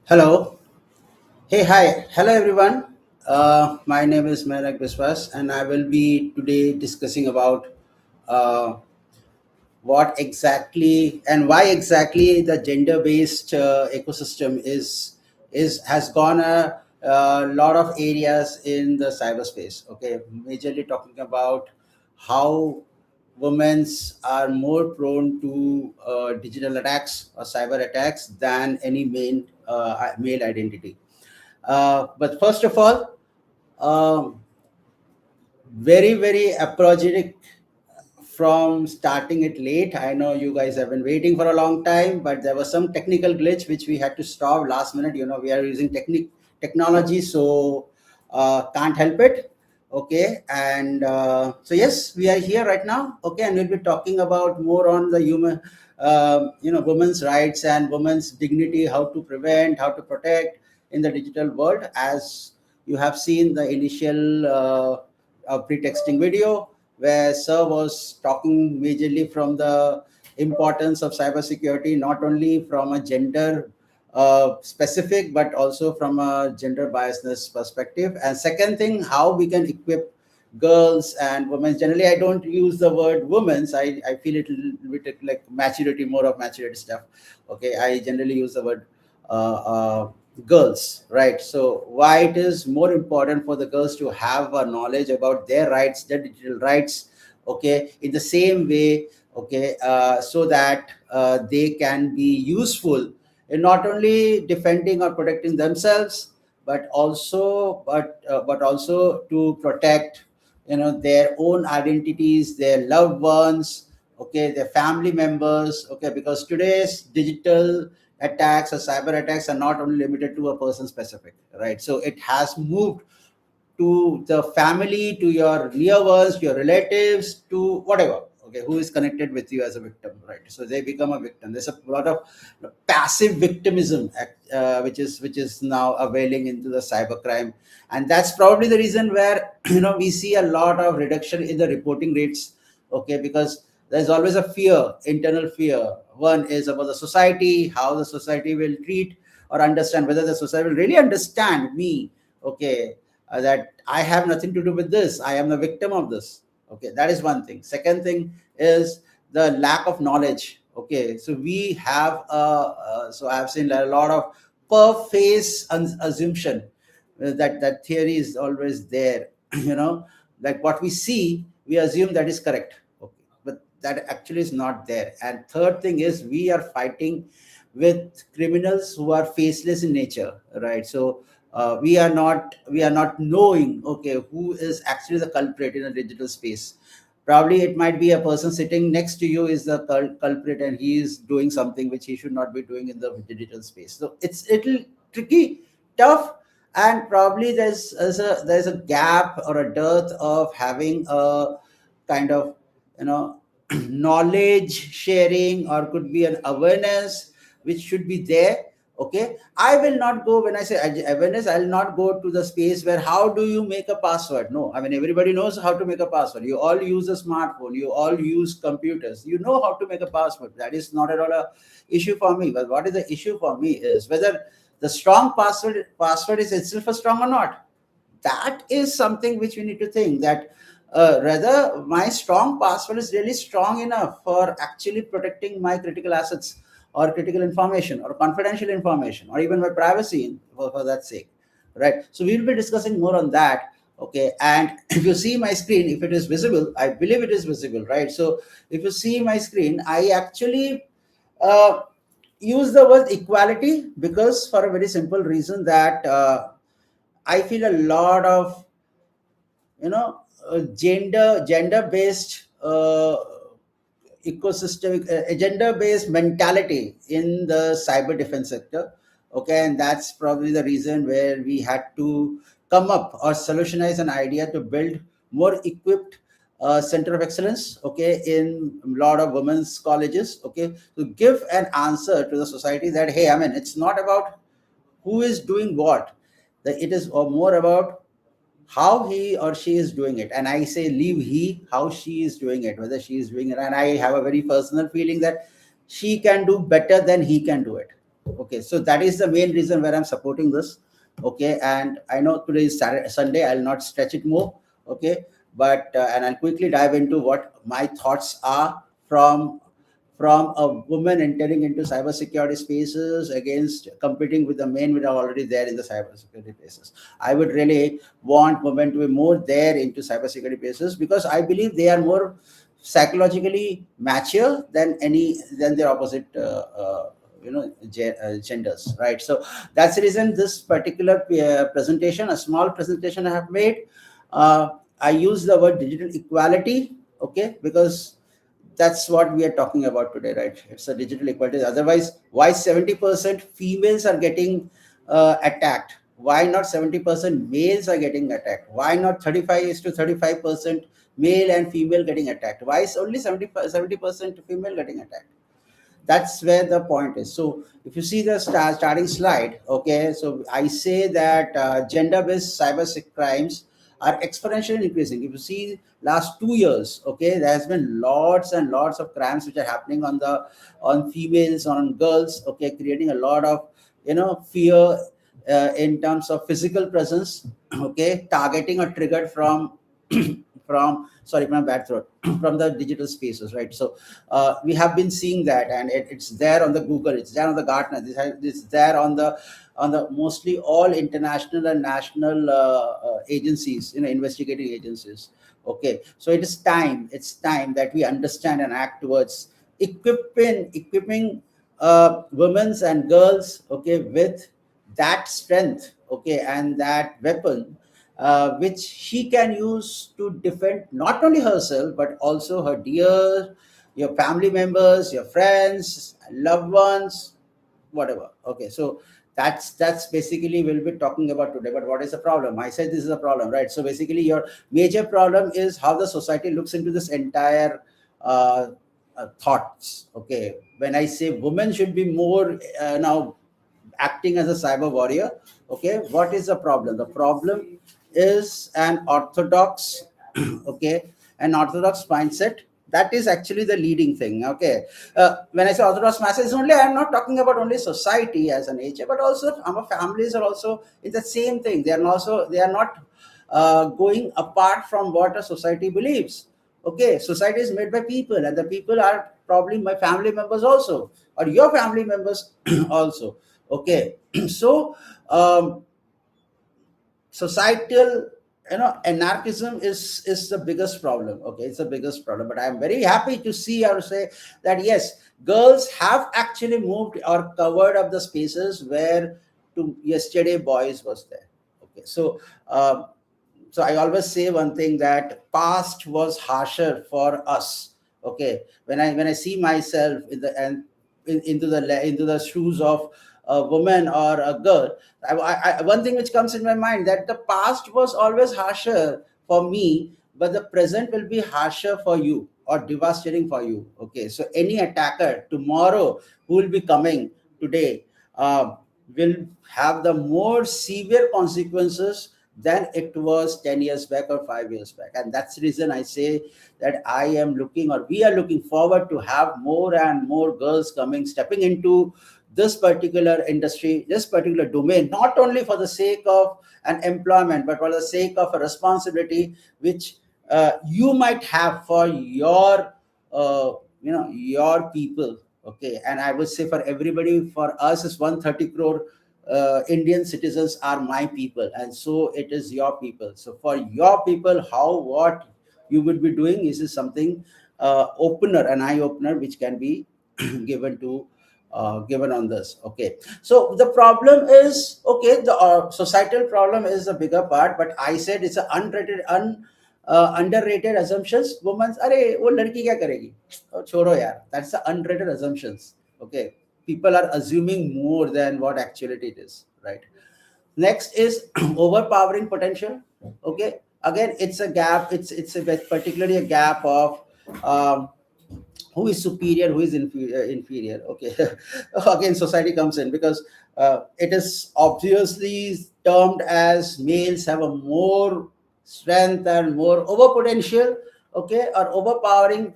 Hello. Hey, hi. Hello, everyone. My name is Menak Biswas, and I will be today discussing about uh, what exactly and why exactly the gender-based ecosystem is has gone a lot of areas in the cyberspace. Okay, majorly talking about how women's are more prone to digital attacks or cyber attacks than any male identity. But first of all, um, very apologetic from starting it late. I know you guys have been waiting for a long time, but there was some technical glitch which we had to stop last minute. We are using technology, so can't help it. Okay, and so yes, we are here right now. Okay, and we'll be talking about more on the women's rights and women's dignity, how to prevent, how to protect in the digital world. As you have seen the initial pre-texting video where Sir was talking majorly from the importance of cybersecurity, not only from a gender specific, but also from a gender biasness perspective. And second thing, how we can equip girls and women. Generally, I don't use the word women's. I feel it a little bit like maturity, more of maturity stuff. Okay, I generally use the word girls, right? So why it is more important for the girls to have a knowledge about their rights, their digital rights, okay, in the same way, okay, so that they can be useful in not only defending or protecting themselves, but also to protect their own identities, their loved ones, okay, their family members, okay, because today's digital attacks or cyber attacks are not only limited to a person specific, right? So it has moved to the family, to your near ones, your relatives, to whatever, okay, who is connected with you as a victim, right? So they become a victim. There's a lot of passive victimism, which is now availing into the cybercrime, and that's probably the reason where we see a lot of reduction in the reporting rates, okay, because there's always a fear, internal fear. One is about the society, how the society will treat or understand, whether the society will really understand me, okay, that I have nothing to do with this. I am the victim of this. Okay, that is one thing. Second thing is the lack of knowledge. Okay, so we have so I have seen a lot of per face assumption. That theory is always there. Like what we see, we assume that is correct. Okay, but that actually is not there. And third thing is we are fighting with criminals who are faceless in nature, right? So we are not knowing, okay, who is actually the culprit in a digital space. Probably it might be a person sitting next to you is the culprit, and he is doing something which he should not be doing in the digital space. So it's a little tricky, tough, and probably there's a gap or a dearth of having a kind of you know knowledge sharing, or could be an awareness which should be there. Okay, I will not go, when I say awareness, I'll not go to the space where how do you make a password. No, I mean, everybody knows how to make a password. You all use a smartphone, you all use computers, you know how to make a password. That is not at all a issue for me. But what is the issue for me is whether the strong password is itself a strong or not. That is something which we need to think, that rather my strong password is really strong enough for actually protecting my critical assets or critical information or confidential information or even my privacy, for that sake, right? So we will be discussing more on that. Okay, and if you see my screen, if it is visible, I believe it is visible, right? So if you see my screen, I actually uh, use the word equality because for a very simple reason that I feel a lot of gender based ecosystem, gender based mentality in the cyber defense sector. Okay, and that's probably the reason where we had to come up or solutionize an idea to build more equipped center of excellence, okay, in a lot of women's colleges, okay, to give an answer to the society that, hey, I mean, it's not about who is doing what, that it is more about how he or she is doing it. And I say leave he, how she is doing it, whether she is doing it. And I have a very personal feeling that she can do better than he can do it. Okay, so that is the main reason where I'm supporting this. Okay, and I know today is Saturday, Sunday. I'll not stretch it more. Okay, but and I'll quickly dive into what my thoughts are from a woman entering into cybersecurity spaces against competing with the men which are already there in the cybersecurity spaces. I would really want women to be more there into cybersecurity spaces because I believe they are more psychologically mature than their opposite genders, right? So that's the reason this particular presentation, a small presentation I have made, uh, I use the word digital equality, okay, because that's what we are talking about today, right? It's a digital equality. Otherwise, why 70% females are getting attacked? Why not 70% males are getting attacked? Why not 35 is to 35% male and female getting attacked? Why is only 70% female getting attacked? That's where the point is. So if you see the starting slide, okay, so I say that gender-based cyber crimes are exponentially increasing. If you see last 2 years, okay, there has been lots and lots of crimes which are happening on females, on girls, okay, creating a lot of fear in terms of physical presence, okay, targeting or triggered from from, sorry, my bad throat, from the digital spaces, right? So we have been seeing that, and it's there on the Google, it's there on the Gartner, this there on the mostly all international and national agencies, investigating agencies. Okay, so it's time that we understand and act towards equipping women's and girls, okay, with that strength, okay, and that weapon which she can use to defend not only herself but also her dear, your family members, your friends, loved ones, whatever. Okay, so that's basically we'll be talking about today. But what is the problem? I said this is a problem, right? So basically, your major problem is how the society looks into this entire uh, thoughts. Okay, when I say women should be more now acting as a cyber warrior, okay, what is the problem? The problem is an orthodox okay, an orthodox mindset. That is actually the leading thing. Okay, when I say orthodox mindset, it's only, I'm not talking about only society as a nature, but also our families are also in the same thing. They are not going apart from what a society believes. Okay, society is made by people, and the people are probably my family members also, or your family members also. Okay, so societal, anarchism is the biggest problem. Okay, it's the biggest problem. But I'm very happy to see or say that yes, girls have actually moved or covered up the spaces where to yesterday boys was there. Okay, so so I always say one thing, that past was harsher for us. Okay, when I see myself in the and into the shoes of a woman or a girl, one thing which comes in my mind, that the past was always harsher for me, but the present will be harsher for you or devastating for you. Okay, so any attacker tomorrow who will be coming today will have the more severe consequences than it was 10 years back or 5 years back. And that's the reason I say that I am looking, or we are looking forward to have more and more girls coming, stepping into this particular industry, this particular domain, not only for the sake of an employment, but for the sake of a responsibility which you might have for your, your people. Okay, and I would say for everybody, for us, is 130 crore Indian citizens are my people, and so it is your people. So for your people, how what you would be doing is something opener, an eye opener, which can be given to given on this. Okay, so the problem is, okay, the societal problem is the bigger part, but I said it's an underrated assumptions. Women's, अरे वो लड़की क्या करेगी, छोड़ो यार, that's the underrated assumptions. Okay, people are assuming more than what actuality it is, right? Next is overpowering potential. Okay, again, it's a gap, it's particularly a gap of um, who is superior, who is inferior. Okay, again society comes in, because it is obviously termed as males have a more strength and more over potential, okay, or overpowering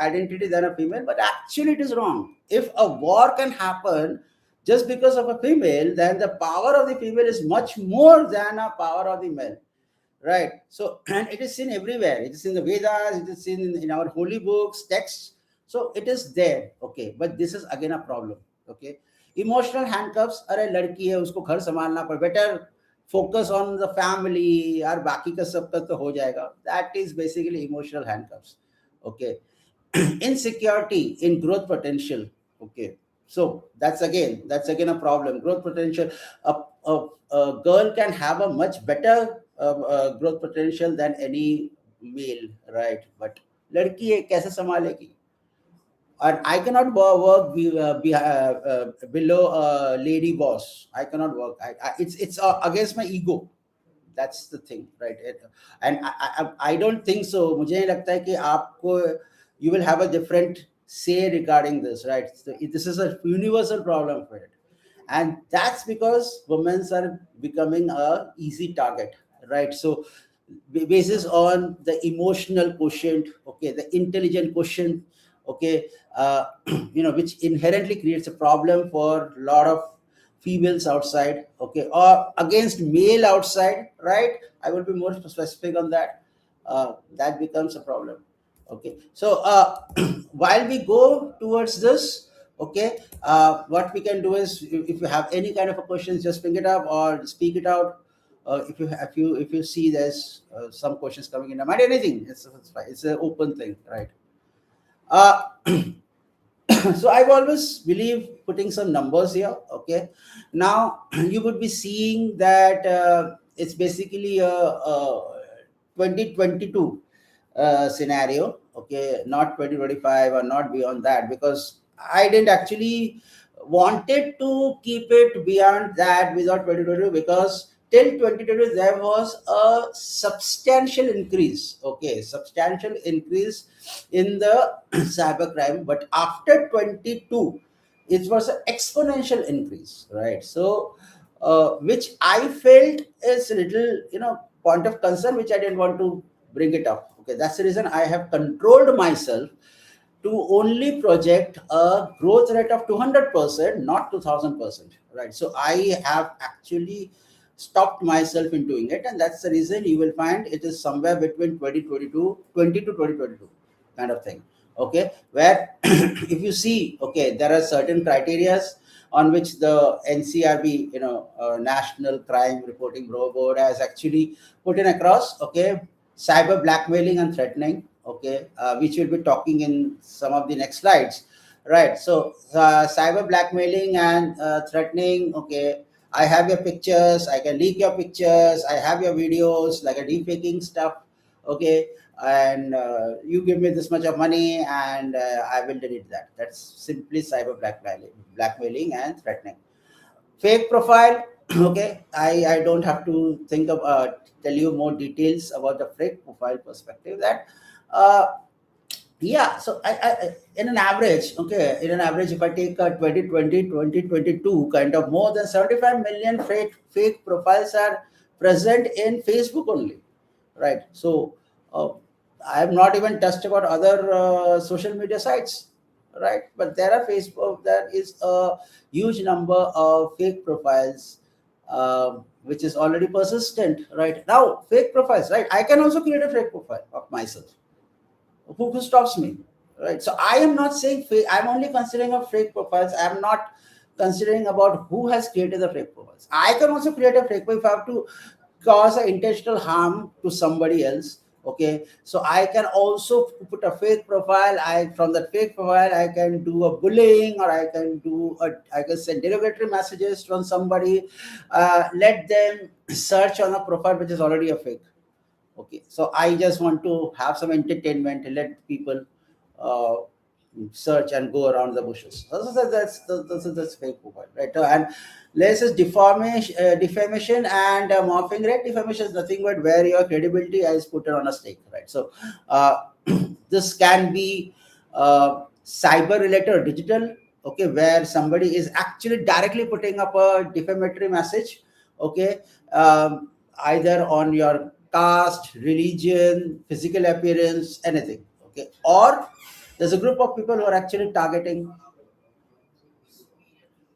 identity than a female. But actually it is wrong. If a war can happen just because of a female, then the power of the female is much more than a power of the male, right? So and it is seen everywhere. It is in the Vedas, it is seen in our holy books, texts. So it is there, okay. But this is again a problem, okay. Emotional handcuffs, अरे लड़की है उसको घर संभालना पर better focus on the family, यार बाकी का सब का तो हो जाएगा. That is basically emotional handcuffs, okay. Insecurity in growth potential, okay. So that's again a problem. Growth potential, a girl can have a much better growth potential than any male, right? But लड़की है कैसे संभालेगी? And I cannot work below a lady boss. I cannot work. It's against my ego. That's the thing, right? And I don't think so. मुझे नहीं लगता है कि आपको you will have a different say regarding this, right? So this is a universal problem for it, and that's because women are becoming a easy target, right? So basis on the emotional quotient, okay, the intelligent quotient, okay, which inherently creates a problem for a lot of females outside, okay, or against male outside, right? I will be more specific on that. That becomes a problem, okay. So while we go towards this, okay, what we can do is, if you have any kind of a questions, just bring it up or speak it out. If you see there's some questions coming in your mind, anything, it's fine. It's an open thing, right? uh, so I've always believe putting some numbers here, okay. Now you would be seeing that it's basically a 2022 scenario, okay, not 2025 or not beyond that, because I didn't actually wanted to keep it beyond that without 2022, because till 2022 there was a substantial increase, okay, substantial increase in the cybercrime. But after 22 it was an exponential increase, right? So which I felt is a little, point of concern, which I didn't want to bring it up, okay. That's the reason I have controlled myself to only project a growth rate of 200%, not 2000%, right? So I have actually stopped myself in doing it, and that's the reason you will find it is somewhere between 20 to 2022 kind of thing, okay. Where if you see, okay, there are certain criterias on which the NCRB, National Crime Reporting Bureau Board, has actually put in across, okay. Cyber blackmailing and threatening, okay, which we'll be talking in some of the next slides, right? So cyber blackmailing and threatening, okay. I have your pictures, I can leak your pictures, I have your videos, like a deepfaking stuff, okay. And you give me this much of money and I will delete that. That's simply cyber blackmailing and threatening. Fake profile, okay. I don't have to think of tell you more details about the fake profile perspective. That uh, yeah, so in an average, okay, in an average, if I take 2020 2022, kind of more than 75 million fake profiles are present in Facebook only, right? So uh, I have not even touched about other social media sites, right? But there are Facebook, there is a huge number of fake profiles, which is already persistent, right? Now fake profiles, right? I can also create a fake profile of myself. Who stops me, right? So I am not saying fake, I'm only considering of fake profiles. I'm not considering about who has created the fake profiles. I can also create a fake profile if I have to cause an intentional harm to somebody else, okay. So I can also put a fake profile. I From that fake profile I can do a bullying, or I can send derogatory messages from somebody, let them search on a profile which is already a fake. Okay, so I just want to have some entertainment and let people uh, search and go around the bushes. That's fake profile, right? And let's just defamation and morphing rate. Defamation is nothing but where your credibility is put on a stake, right? So this can be cyber related or digital, okay, where somebody is actually directly putting up a defamatory message, okay, either on your caste, religion, physical appearance, anything, okay. Or there's a group of people who are actually targeting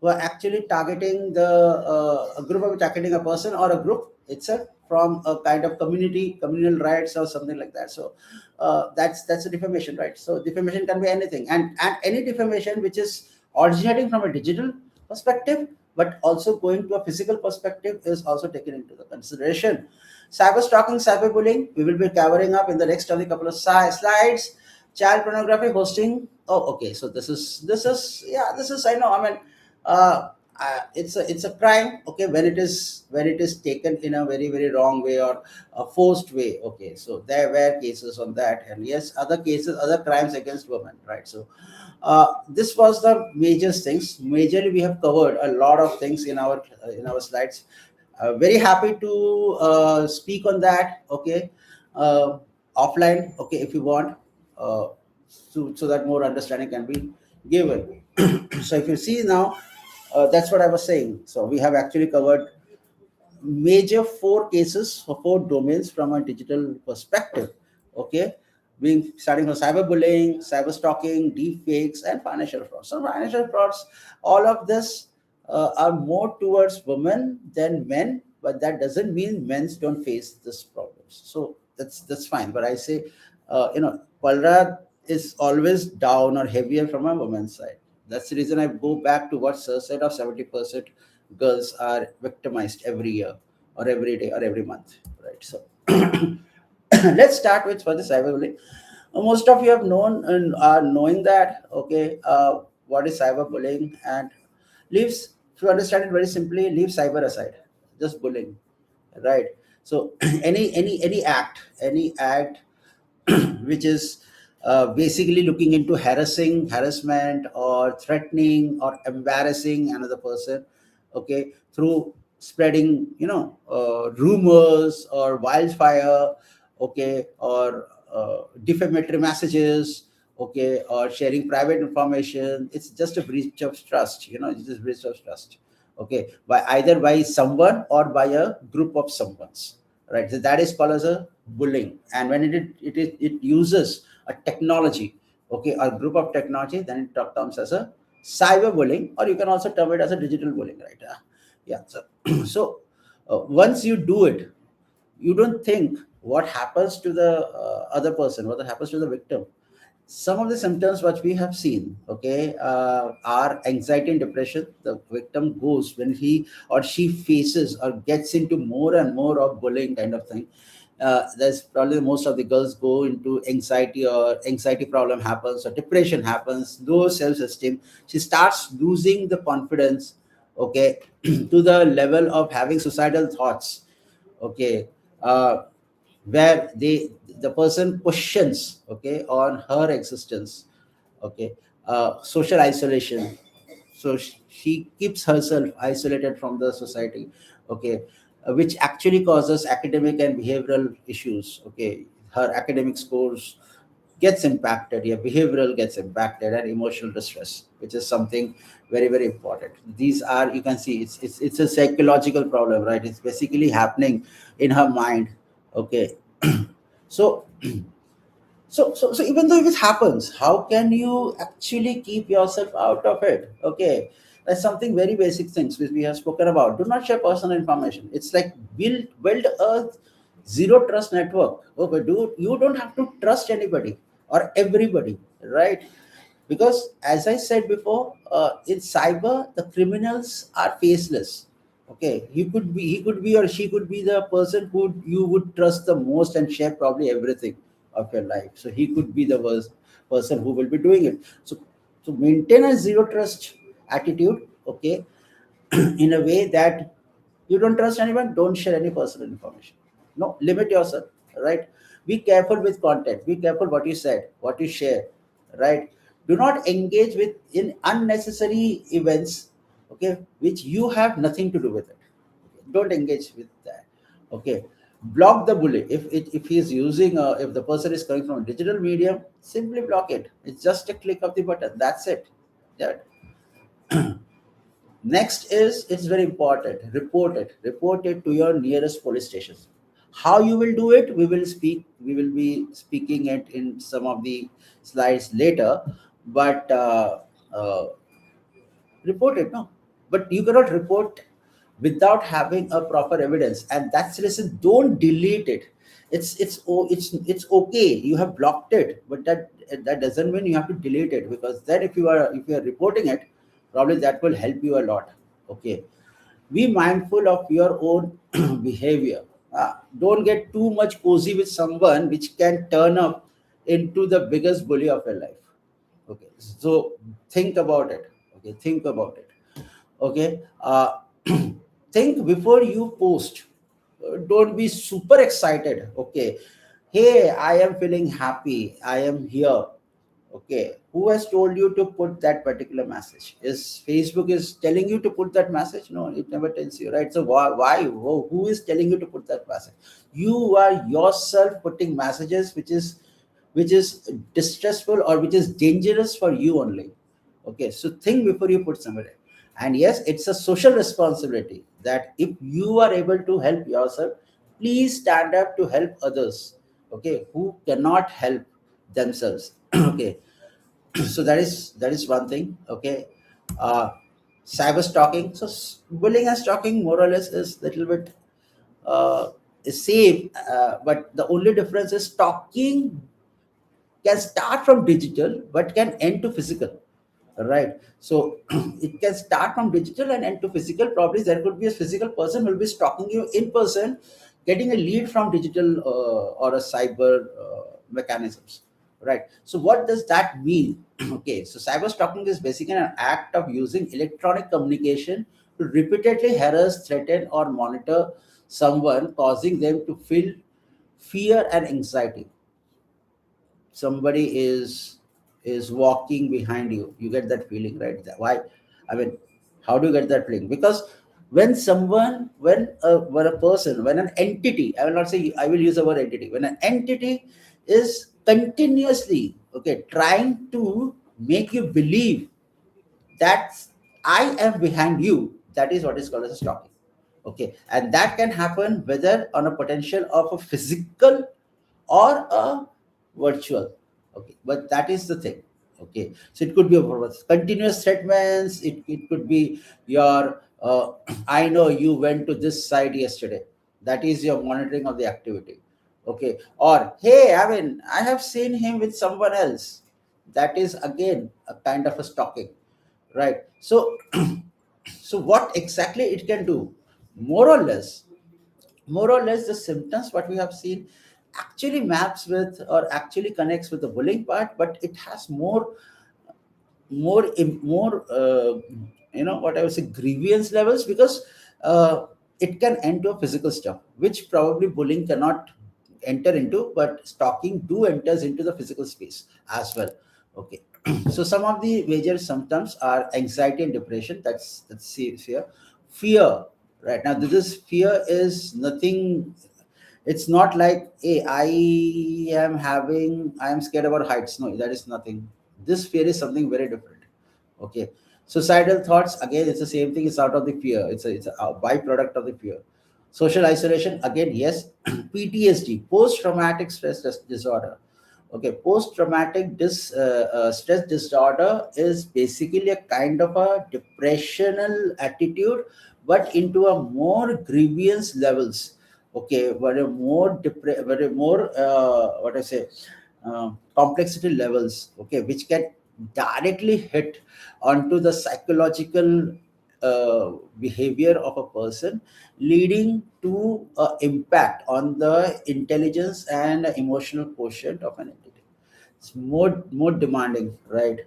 who are actually targeting a group of targeting a person or a group itself from a kind of communal rights or something like that. So that's a defamation, right? So defamation can be anything, and any defamation which is originating from a digital perspective but also going to a physical perspective is also taken into the consideration. Cyber stalking, cyberbullying, we will be covering up in the next only couple of slides. Child pornography hosting. Oh, okay. So this is yeah. This is, I know. I mean, it's a crime. Okay, when it is taken in a very very wrong way or a forced way. Okay, so there were cases on that, and yes, other cases, other crimes against women. Right. So this was the major things. Majorly, we have covered a lot of things in our slides. Very happy to speak on that. Okay, uh, offline. Okay, if you want, uh, so that more understanding can be given. So if you see now, that's what I was saying. So we have actually covered major four cases or four domains from a digital perspective. Okay, being starting from cyberbullying, cyber stalking, deep fakes, and financial fraud. So financial frauds, all of this are more towards women than men, but that doesn't mean men don't face this problems. So that's fine. But I say, Palra is always down or heavier from a woman's side. That's the reason I go back to what Sir said of 70% girls are victimized every year or every day or every month, right? So let's start with for the cyberbullying. Most of you have known and are knowing that, okay, what is cyberbullying, and leaves, if you understand it very simply, leave cyber aside, just bullying, right? So any act which is basically looking into harassment or threatening or embarrassing another person, okay, through spreading, rumors or wildfire, okay, or defamatory messages, okay, or sharing private information. It's just a breach of trust, it's just breach of trust, okay, by either by someone or by a group of someone's, right? So that is called as a bullying. And when it uses a technology, okay, a group of technology, then it comes as a cyber bullying, or you can also term it as a digital bullying, right? Yeah. So so once you do it, you don't think what happens to the other person, what happens to the victim. Some of the symptoms which we have seen, okay, are anxiety and depression. The victim goes when he or she faces or gets into more and more of bullying kind of thing. There's probably most of the girls go into anxiety, or anxiety problem happens, or depression happens, low self-esteem. She starts losing the confidence, okay, to the level of having suicidal thoughts, okay, uh, where the person questions, okay, on her existence, okay, social isolation. So she keeps herself isolated from the society, okay, which actually causes academic and behavioral issues, okay. Her academic scores gets impacted, yeah, behavioral gets impacted, and emotional distress, which is something very very important. These are, you can see, it's a psychological problem, right? It's basically happening in her mind, okay. So so even though if it happens, how can you actually keep yourself out of it? Okay, that's something very basic things which we have spoken about. Do not share personal information. It's like build a zero trust network. Okay, you don't have to trust anybody or everybody, right? Because as I said before, in cyber, the criminals are faceless. Okay, he could be or she could be the person who you would trust the most and share probably everything of your life. So he could be the worst person who will be doing it. So maintain a zero trust attitude, okay, in a way that you don't trust anyone, don't share any personal information. No, limit yourself, right? Be careful with content, be careful what you said, what you share, right? Do not engage with in unnecessary events, okay, which you have nothing to do with it. Don't engage with that, okay. Block the bully. If he is using if the person is coming from a digital medium, simply block it. It's just a click of the button, that's it. Yeah. Next is, it's very important. Report it to your nearest police stations. How you will do it? We will be speaking it in some of the slides later. But report it. No. but you cannot report without having a proper evidence. And that's listen, don't delete it. It's okay, you have blocked it, but that doesn't mean you have to delete it, because then if you are reporting it, probably that will help you a lot. Okay, be mindful of your own behavior. Don't get too much cozy with someone which can turn up into the biggest bully of your life. Okay, so think about it. Okay, think about it. Okay, think before you post. Don't be super excited. Okay, hey, I am feeling happy, I am here. Okay, who has told you to put that particular message? Is Facebook is telling you to put that message? No, it never tells you, right? So why who is telling you to put that message? You are yourself putting messages which is distressful or which is dangerous for you only. Okay, so think before you put somebody. And yes, it's a social responsibility that if you are able to help yourself, please stand up to help others, okay, who cannot help themselves. Okay, so that is one thing. Okay, uh cyber stalking. So bullying and stalking more or less is little bit uh same, but the only difference is stalking can start from digital but can end to physical, right? So it can start from digital and end to physical. Probably there could be a physical person who will be stalking you in person, getting a lead from digital or a cyber mechanisms, right? So what does that mean? Okay, so cyber stalking is basically an act of using electronic communication to repeatedly harass, threaten, or monitor someone, causing them to feel fear and anxiety. Somebody is walking behind you, you get that feeling, right? Why? I mean, how do you get that feeling? Because when someone when a person, when an entity, I will not say, I will use the word entity, when an entity is continuously, okay, trying to make you believe that I am behind you, that is what is called as stalking. Okay, and that can happen whether on a potential of a physical or a virtual. Okay, but that is the thing. Okay, so it could be a continuous statements. It could be your I know you went to this site yesterday. That is your monitoring of the activity. Okay, or hey, I mean, I have seen him with someone else. That is again a kind of a stalking, right? So so what exactly it can do, more or less, the symptoms what we have seen actually maps with or actually connects with the bullying part, but it has more what I would say grievance levels, because uh, it can end to a physical stuff which probably bullying cannot enter into, but stalking do enters into the physical space as well. Okay, so some of the major symptoms are anxiety and depression. That's fear. Right now, this fear is nothing. It's not like, hey, I am scared about heights. No, that is nothing. This fear is something very different. Okay, suicidal thoughts, again, it's the same thing. It's out of the fear. It's a byproduct of the fear. Social isolation, again, yes. PTSD, post traumatic disorder. Okay, post traumatic stress disorder is basically a kind of a depressional attitude, but into a more grievance levels. Okay, very more what I say complexity levels. Okay, which can directly hit onto the psychological behavior of a person, leading to impact on the intelligence and emotional quotient of an entity. It's more demanding, right?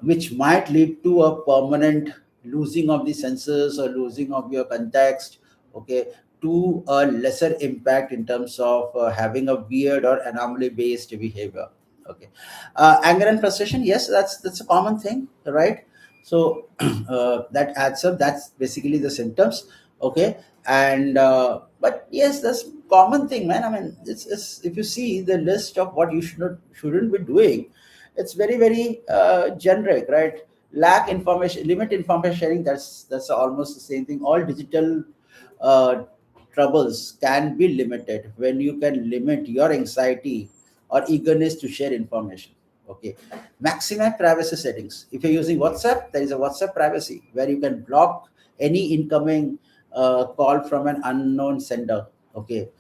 Which might lead to a permanent losing of the senses or losing of your context. Okay, to a lesser impact in terms of having a weird or anomaly based behavior. Okay, anger and frustration, yes, that's a common thing, right? So that adds up. That's basically the symptoms. Okay, and but yes, that's common thing, man. I mean, it's if you see the list of what you shouldn't be doing, it's very generic, right? Lack information, limit information sharing, that's almost the same thing. All digital uh, troubles can be limited when you can limit your anxiety or eagerness to share information. Okay, maximize privacy settings. If you're using WhatsApp, there is a WhatsApp privacy where you can block any incoming call from an unknown sender. Okay,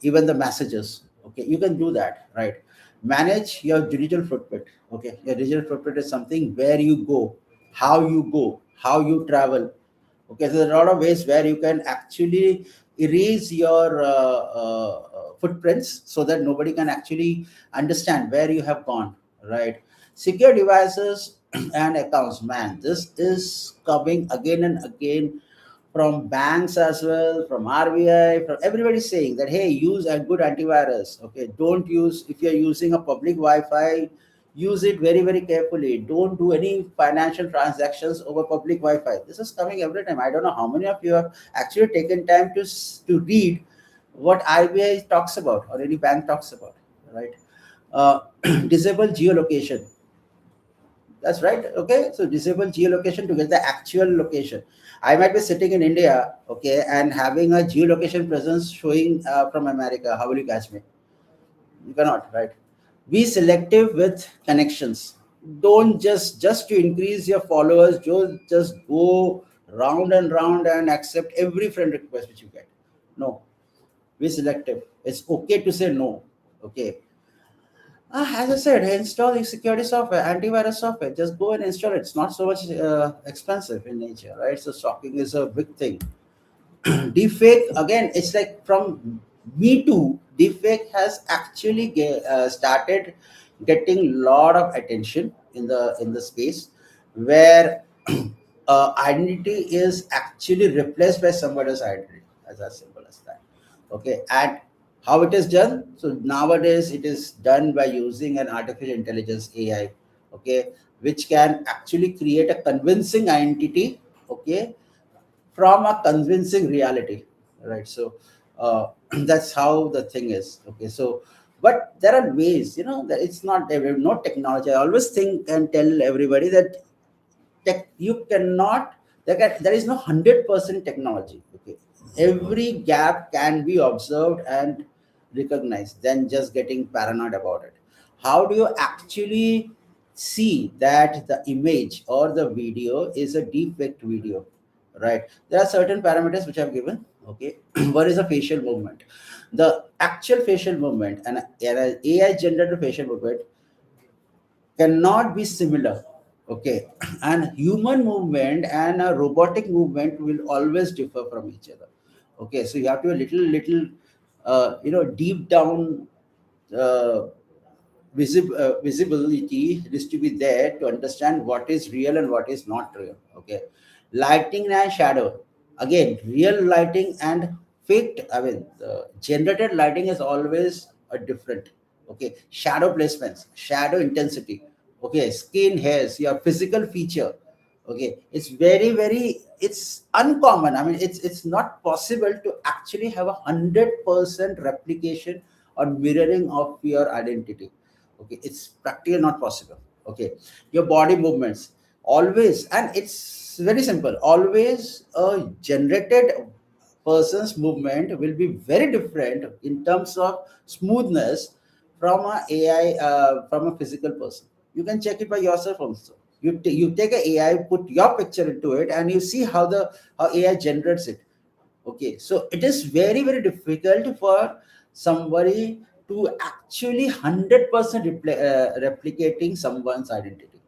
even the messages. Okay, you can do that, right? Manage your digital footprint. Okay, your digital footprint is something where you go, how you travel. Okay, so there are a lot of ways where you can actually erase your footprints so that nobody can actually understand where you have gone, right? Secure devices and accounts, man, this is coming again and again from banks as well, from RBI, from everybody saying that, hey, use a good antivirus. Okay, don't use, if you're using a public Wi-Fi, use it very, very carefully. Don't do any financial transactions over public Wi-Fi. This is coming every time. I don't know how many of you have actually taken time to read what RBI talks about or any bank talks about, right? Uh, Disable geolocation. That's right. Okay. So disable geolocation to get the actual location. I might be sitting in India, okay, and having a geolocation presence showing from America. How will you catch me? You cannot, right? Be selective with connections. Don't just to increase your followers, just go round and round and accept every friend request which you get. No, be selective. It's okay to say no. Okay, as I said, install the security software, antivirus software. Just go and install it. It's not so much expensive in nature, right? So stalking is a big thing. Deepfake, again, it's like from Me Too. Deepfake has actually started getting lot of attention in the space where identity is actually replaced by somebody's identity, as simple as that. Okay, and how it is done? So nowadays it is done by using an artificial intelligence AI, okay, which can actually create a convincing identity, okay, from a convincing reality, right? So that's how the thing is. Okay, so but there are ways, that it's not no technology. I always think and tell everybody that you cannot, there is no 100% technology. Okay, every gap can be observed and recognized, then just getting paranoid about it. How do you actually see that the image or the video is a deepfake video, right? There are certain parameters which I've given. Okay, what is a facial movement? The actual facial movement and an AI generated facial movement cannot be similar. Okay, and human movement and a robotic movement will always differ from each other. Okay, so you have to be a little deep down uh, visibility is to be there to understand what is real and what is not real. Okay, lighting and shadow, again, real lighting and faked, I mean, the generated lighting is always a different. Okay, shadow placements, shadow intensity, okay, skin, hairs, your physical feature. Okay, it's very, very, it's uncommon. I mean, it's not possible to actually have 100% replication or mirroring of your identity. Okay, it's practically not possible. Okay, your body movements always, and it's very simple, always a generated person's movement will be very different in terms of smoothness from a AI, from a physical person. You can check it by yourself also. You take a AI, put your picture into it, and you see how AI generates it. Okay, so it is very, very difficult for somebody to actually 100% replicating someone's identity.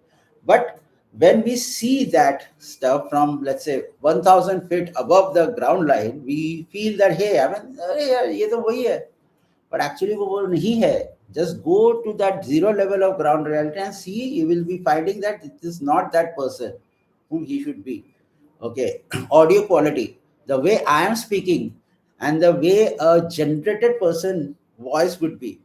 But when we see that stuff from, let's say, 1000 feet above the ground line, we feel that, hey, I mean, अरे यार, ये तो वही है. But actually वो नहीं है. Just go to that zero level of ground reality and see, you will be finding that it is not that person whom he should be. Okay, audio quality, the way I am speaking and the way a generated person voice would be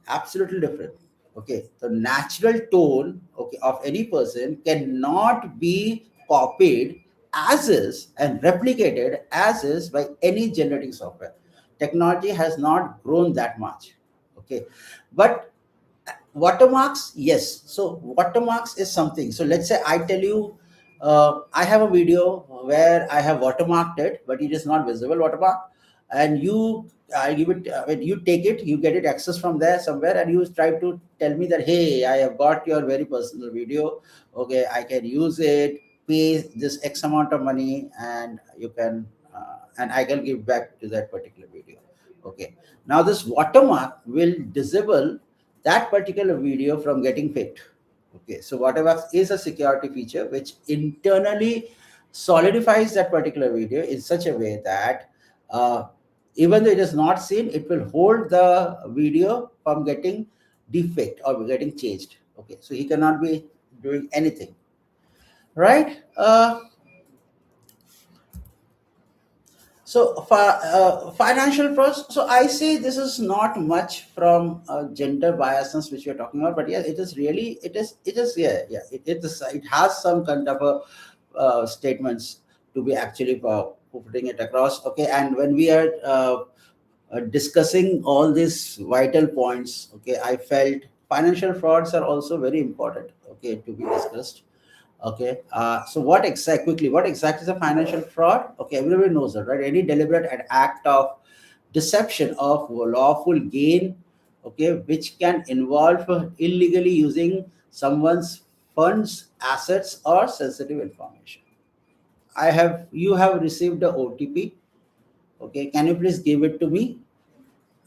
absolutely different. Okay, the natural tone, okay, of any person cannot be copied as is and replicated as is by any generating software. Technology has not grown that much. Okay, but watermarks, yes. So watermarks is something. So let's say I tell you, I have a video where I have watermarked it, but it is not visible watermark, and you I give it, when you take it, you get it access from there somewhere, and you try to tell me that, hey, I have got your very personal video. Okay, I can use it, pay this X amount of money, and you can, and I can give back to that particular video. Okay, now this watermark will disable that particular video from getting picked. Okay, so watermark is a security feature which internally solidifies that particular video in such a way that, even though it is not seen, it will hold the video from getting defect or getting changed. Okay, so he cannot be doing anything, right? Financial pros. So I say this is not much from gender biasness which we are talking about, but yeah, it is really, it is yeah, yeah, it has some kind of a statements to be actually putting it across. Okay, and when we are discussing all these vital points, okay, I felt financial frauds are also very important, okay, to be discussed. Okay, so what exactly is a financial fraud? Okay, everybody knows that, right? Any deliberate act of deception of lawful gain, okay, which can involve illegally using someone's funds, assets, or sensitive information. You have received a OTP. Okay, can you please give it to me?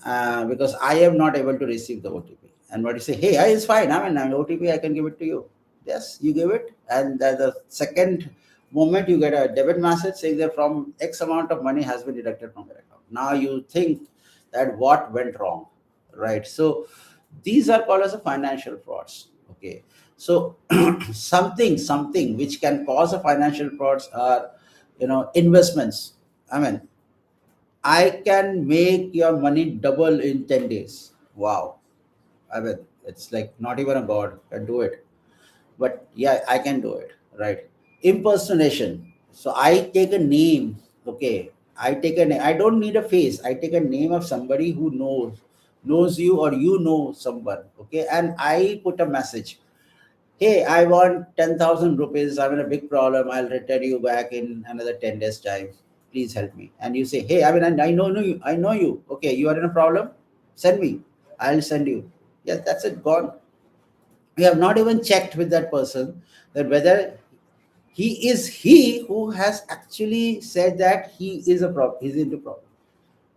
Because I am not able to receive the OTP. And what you say, hey, it's fine. I mean, an OTP, I can give it to you. Yes, you give it, and the second moment you get a debit message saying that from X amount of money has been deducted from your account. Now you think that what went wrong, right? So these are called as a financial frauds. Okay, so something which can cause a financial frauds are, investments. I mean, I can make your money double in 10 days. Wow. I mean, it's like not even a god can do it. But yeah, I can do it. Right. Impersonation. So I take a name. Okay. I take a name. I don't need a face. I take a name of somebody who knows you, or you know someone. Okay. And I put a message. Hey, I want 10,000 rupees. I'm in a big problem. I'll return you back in another 10 days' time. Please help me. And you say, hey, I mean, I know you. I know you. Okay, you are in a problem. Send me. I'll send you. Yes, that's it. Gone. We have not even checked with that person that whether he who has actually said that he is a problem. He's into problem.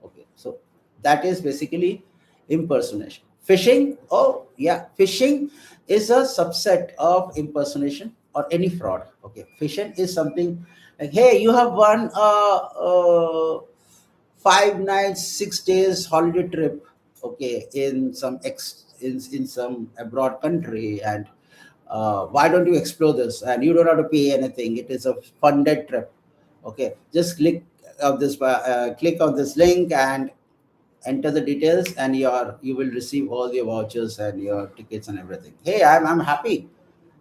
Okay, so that is basically impersonation. Phishing, oh yeah, phishing is a subset of impersonation or any fraud. Okay, phishing is something like, hey, you have won a 5 nights, 6 days holiday trip. Okay, in some abroad country, and why don't you explore this? And you don't have to pay anything. It is a funded trip. Okay, just click on this link and enter the details, and you will receive all your vouchers and your tickets and everything. Hey, I'm happy.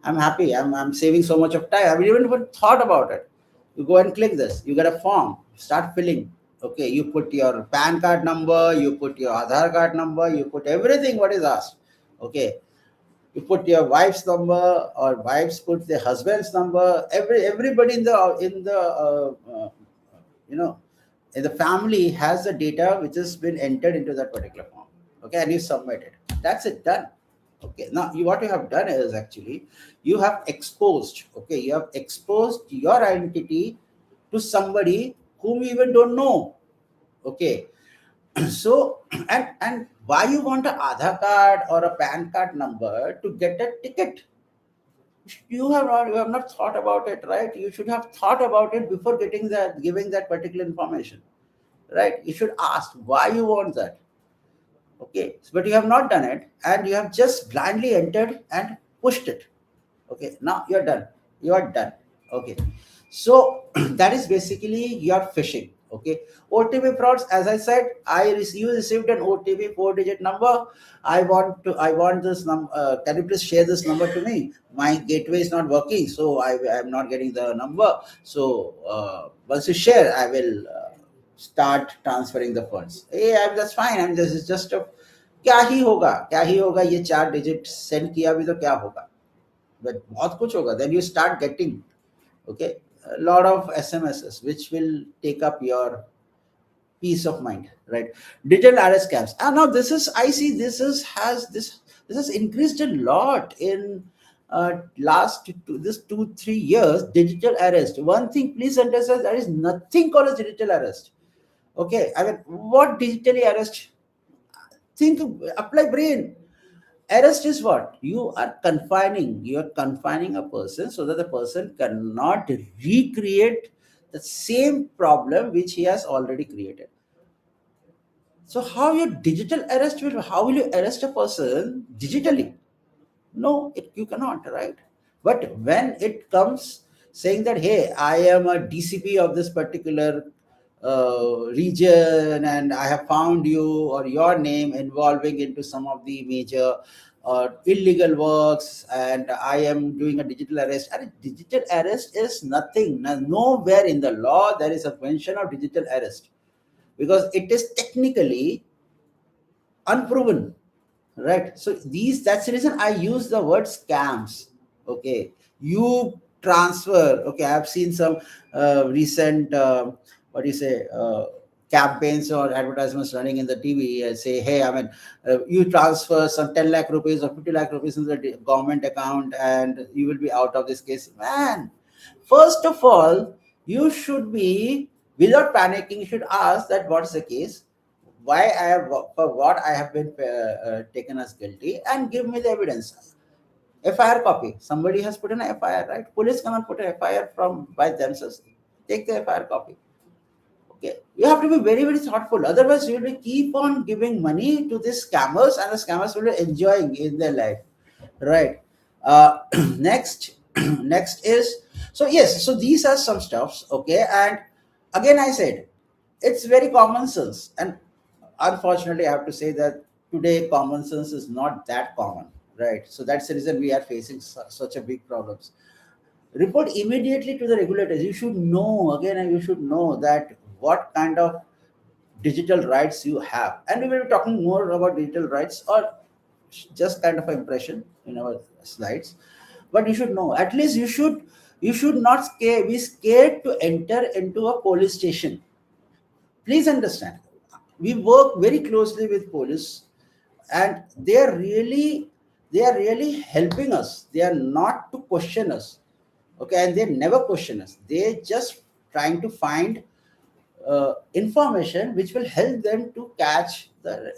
I'm saving so much of time. I haven't even thought about it. You go and click this. You get a form. Start filling. Okay, you put your PAN card number. You put your Aadhaar card number. You put everything what is asked. Okay, you put your wife's number, or wives put their husband's number. Everybody uh, you know in the family has the data which has been entered into that particular form. Okay, and you submit it. That's it, done. Okay, now what you have done is actually you have exposed. Okay, you have exposed your identity to somebody whom you even don't know. Okay, so and why you want an Aadhaar card or a PAN card number to get a ticket? You have not thought about it, right? You should have thought about it before giving that particular information, right? You should ask why you want that. Okay, but you have not done it, and you have just blindly entered and pushed it. Okay, now you're done. You are done. Okay, so that is basically your phishing. Okay, OTP frauds. As I said, you received an OTP 4-digit number. I want this number. Can you please share this number to me? My gateway is not working, so I am not getting the number. So once you share, I will start transferring the funds. Hey, that's fine. This is just a क्या ही होगा ये 4 digit send किया भी तो क्या होगा, but बहुत कुछ होगा. Then you start getting, okay, a lot of SMSs which will take up peace of mind, right? Digital arrest scams. And now this is, I see this has increased a lot in last this 2 3 years. Digital arrest. One thing, please understand, there is nothing called as digital arrest. Okay, I mean, what digitally arrest? Think, apply brain. Arrest is what? You are confining a person so that the person cannot recreate the same problem which he has already created. So how will you arrest a person digitally? No, you cannot, right? But when it comes saying that, hey, I am a DCP of this particular region, and I have found you or your name involving into some of the major illegal works, and I am doing a digital arrest. And digital arrest is nothing. Nowhere in the law there is a mention of digital arrest, because it is technically unproven, right? So that's the reason I use the word scams. Okay, you transfer. Okay, I've seen some recent what do you say, campaigns or advertisements running in the TV, say, hey, I mean, you transfer some 10 lakh rupees or 50 lakh rupees into the government account and you will be out of this case. Man, first of all, you should be, without panicking, you should ask that what's the case, why I have, for what I have been taken as guilty, and give me the evidence. FIR copy. Somebody has put an FIR, right? Police cannot put an FIR from by themselves. Take the FIR copy. Okay, you have to be very, very thoughtful. Otherwise, you will keep on giving money to these scammers, and the scammers will be enjoying in their life, right? Next, next is, so yes, so these are some stuffs. Okay, and again, I said it's very common sense, and unfortunately, I have to say that today common sense is not that common, right? So that's the reason we are facing such a big problems. Report immediately to the regulators. You should know, again, and you should know that what kind of digital rights you have, and we will be talking more about digital rights, or just kind of an impression in our slides. But you should know, at least you should not be scared to enter into a police station. Please understand, we work very closely with police, and they are really helping us. They are not to question us. Okay, and they never question us. They just trying to find information which will help them to catch the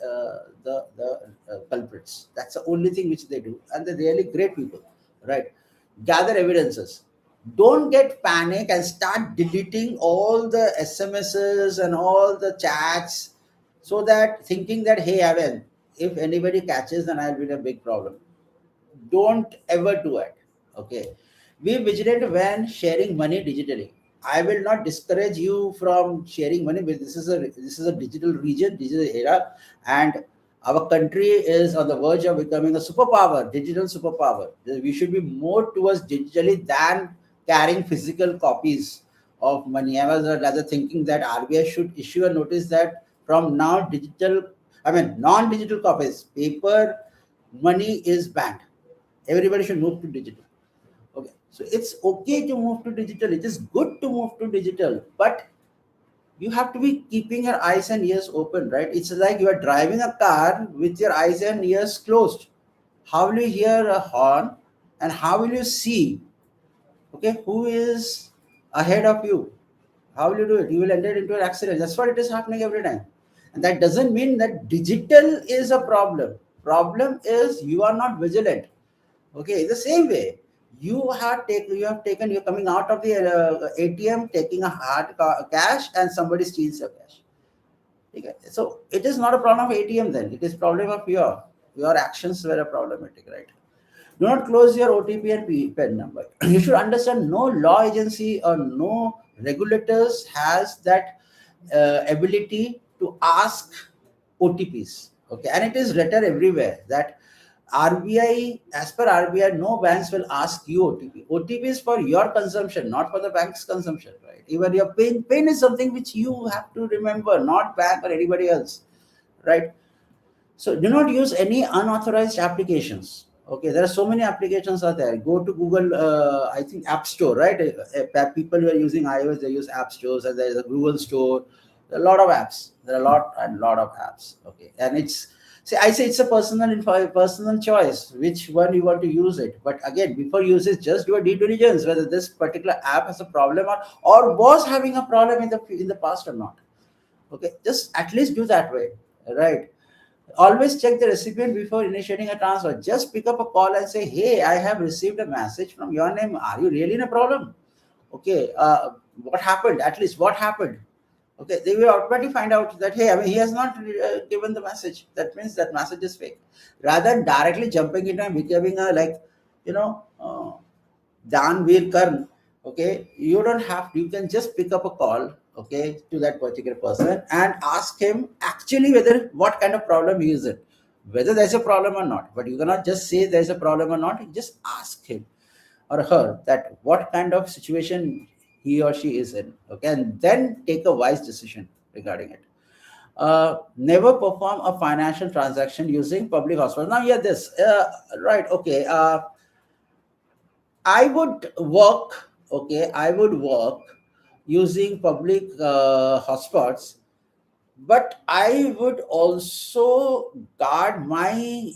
culprits. That's the only thing which they do, and they're really great people, right? Gather evidences. Don't get panic and start deleting all the SMSs and all the chats, so that thinking that, hey, Evan, if anybody catches, then I'll be in a big problem. Don't ever do it. Okay, be vigilant when sharing money digitally. I will not discourage you from sharing money, but this is a digital region, digital era, and our country is on the verge of becoming a superpower, digital superpower. We should be more towards digitally than carrying physical copies of money. I was rather thinking that RBI should issue a notice that from now digital, I mean non-digital copies, paper money is banned. Everybody should move to digital. Okay, so it's okay to move to digital. It is good to move to digital, but you have to be keeping your eyes and ears open, right? It's like you are driving a car with your eyes and ears closed. How will you hear a horn, and how will you see, okay, who is ahead of you? How will you do it? You will enter into an accident. That's what it is happening every time. And that doesn't mean that digital is a problem. Problem is you are not vigilant. Okay, the same way, you're coming out of the ATM, taking a cash, and somebody steals your cash. Okay, so it is not a problem of ATM then. It is problem of your actions were a problematic, right? Do not close your OTP and PIN number. You should understand, no law agency or no regulators has that ability to ask OTPs. Okay, and it is written everywhere that RBI, as per RBI, no banks will ask you OTP. OTP is for your consumption, not for the bank's consumption, right? Even your pain is something which you have to remember, not bank or anybody else, right? So do not use any unauthorized applications. Okay, there are so many applications out there. Go to Google, I think App Store, right? People who are using iOS, they use App Stores, and there is a Google Store. There are a lot of apps. There are a lot of apps. Okay, and it's see, I say it's a personal choice which one you want to use it. But again, before usage, just do a due diligence whether this particular app has a problem or was having a problem in the past or not. Okay, just at least do that way, right? Always check the recipient before initiating a transfer. Just pick up a call and say, hey, I have received a message from your name. Are you really in a problem? Okay, what happened? At least what happened? Okay, they will automatically find out that, hey, I mean, he has not given the message. That means that message is fake. Rather than directly jumping into and becoming a, like, you know, Danveer Karn, okay, you don't have to, you can just pick up a call, okay, to that particular person and ask him actually whether what kind of problem he is in, whether there's a problem or not. But you cannot just say there's a problem or not, just ask him or her that what kind of situation he or she is in, okay, and then take a wise decision regarding it. Never perform a financial transaction using public hospital. Now, yeah, this, right, okay. I would work, okay, I would work using public hotspots, but I would also guard my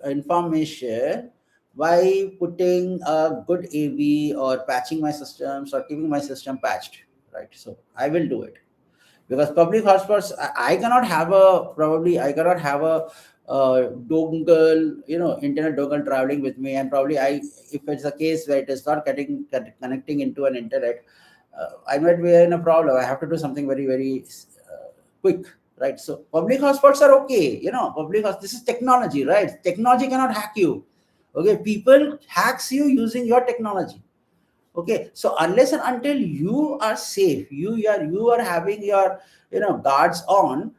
information by putting a good AV or patching my systems or keeping my system patched, right? So I will do it because public hotspots, I cannot have a probably I cannot have a dongle, internet dongle traveling with me, and probably if it's a case where it is not connecting into an internet, I might be in a problem. I have to do something very very quick, right? So public hotspots are okay, this is technology, right? Technology cannot hack you. Okay, people hacks you using your technology. Okay, so unless and until you are safe, you are having your guards on,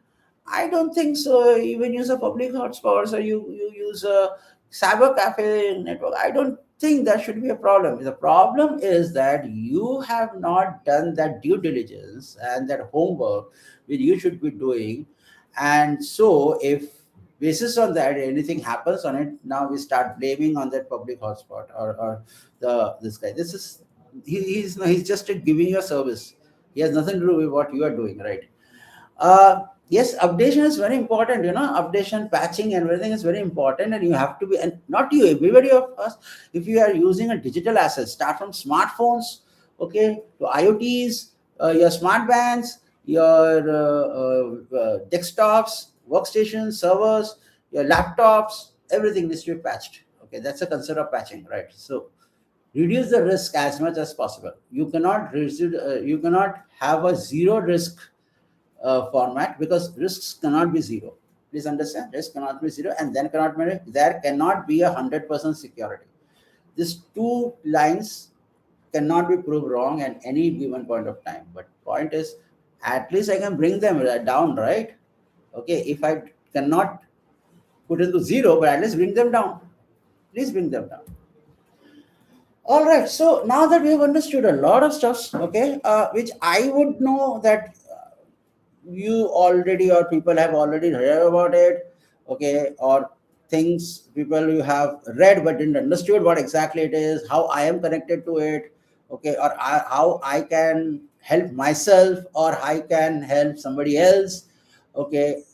I don't think so. Even use a public hotspots or you use a cyber cafe network, I don't think that should be a problem. The problem is that you have not done that due diligence and that homework which you should be doing. And so if basis on that anything happens on it, now we start blaming on that public hotspot or the this guy. This is he's just giving you a service. He has nothing to do with what you are doing, right? Yes, updation is very important. Updation, patching, and everything is very important, and you have to be, and not you, everybody of us. If you are using a digital asset, start from smartphones, okay, to IoTs, your smart bands, your desktops, workstations, servers, your laptops, everything needs to be patched. Okay, that's a concept of patching, right? So reduce the risk as much as possible. You cannot have a zero risk format, because risks cannot be zero. Please understand, risk cannot be zero, and then there cannot be 100% security. These two lines cannot be proved wrong at any given point of time. But point is, at least I can bring them down, right? Okay, if I cannot put into zero, but at least bring them down. Please bring them down. All right. So now that we have understood a lot of stuff, okay, which I would know that you already or people have already heard about it, okay, or things people you have read but didn't understood what exactly it is, how I am connected to it, okay, or how I can help myself or I can help somebody else, okay.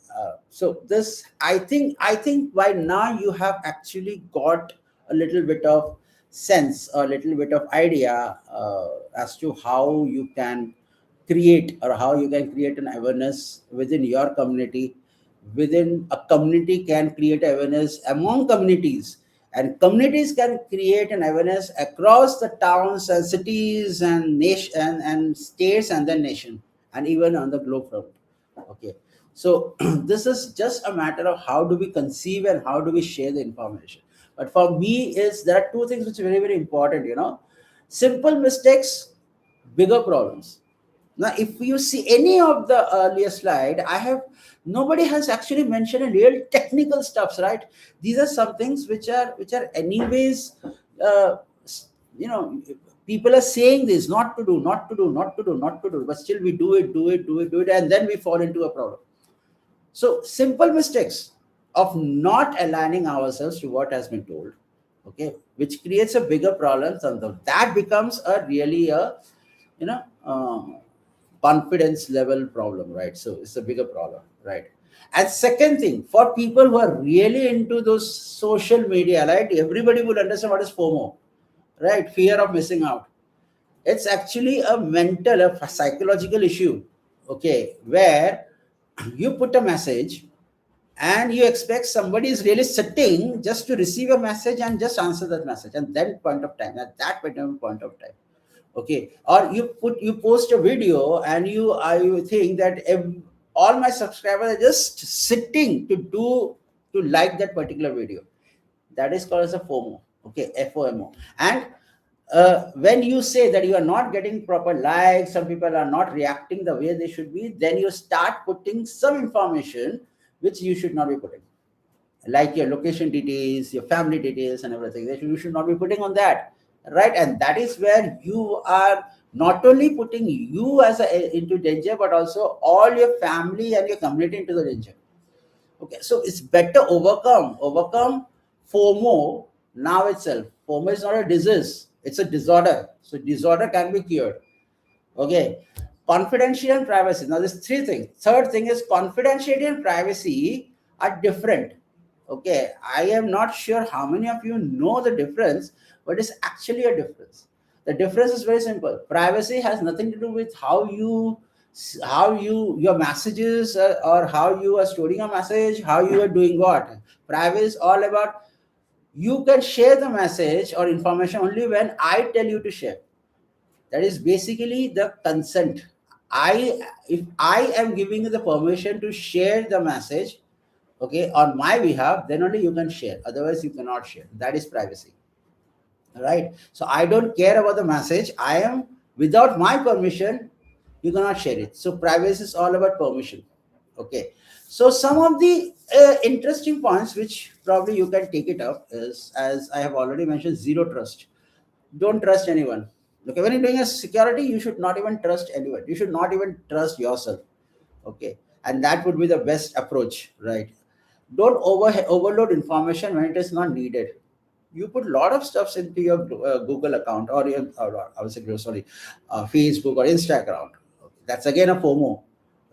So this, I think by now you have actually got a little bit of sense, a little bit of idea as to how you can create, or how you can create an awareness within your community. Within a community can create awareness among communities, and communities can create an awareness across the towns and cities and nation and states and the nation, and even on the globe front. Okay, so this is just a matter of how do we conceive and how do we share the information. But for me, is there are two things which are very very important. Simple mistakes, bigger problems. Now, if you see any of the earlier slide, nobody has actually mentioned a real technical stuffs, right? These are some things which are anyways, you know, people are saying this not to do, not to do, not to do, not to do, but still we do it, do it, do it, do it, and then we fall into a problem. So simple mistakes of not aligning ourselves to what has been told, okay, which creates a bigger problem. So that becomes a really a you know. confidence level problem, right? So it's a bigger problem, right? And second thing, for people who are really into those social media, right, everybody would understand what is FOMO, right? Fear of missing out. It's actually a mental, a psychological issue, okay, where you put a message and you expect somebody is really sitting just to receive a message and just answer that message and that point of time, at that point of time, okay. Or you post a video and you think that all my subscribers are just sitting to like that particular video. That is called as a FOMO, okay, FOMO. And when you say that you are not getting proper likes, some people are not reacting the way they should be, then you start putting some information which you should not be putting, like your location details, your family details, and everything that you should not be putting on that, right? And that is where you are not only putting you into danger, but also all your family and your community into the danger. Okay, so it's better overcome FOMO now itself. FOMO is not a disease; it's a disorder. So disorder can be cured. Okay, confidentiality and privacy. Now, there's three things. Third thing is confidentiality and privacy are different. Okay, I am not sure how many of you know the difference, but it's actually a difference. The difference is very simple. Privacy has nothing to do with how you your messages or how you are storing a message, how you are doing what. Privacy is all about you can share the message or information only when I tell you to share. That is basically the consent. If I am giving you the permission to share the message, okay, on my behalf, then only you can share, otherwise you cannot share. That is privacy, right? So I don't care about the message. I am without my permission, you cannot share it. So privacy is all about permission, okay. So some of the interesting points which probably you can take it up is, as I have already mentioned, zero trust. Don't trust anyone. Okay, when you're doing a security, you should not even trust anyone. You should not even trust yourself. Okay, and that would be the best approach, right? Don't overload information when it is not needed. You put a lot of stuffs into your Google account or your, or I would say, sorry, Facebook or Instagram. That's again a FOMO,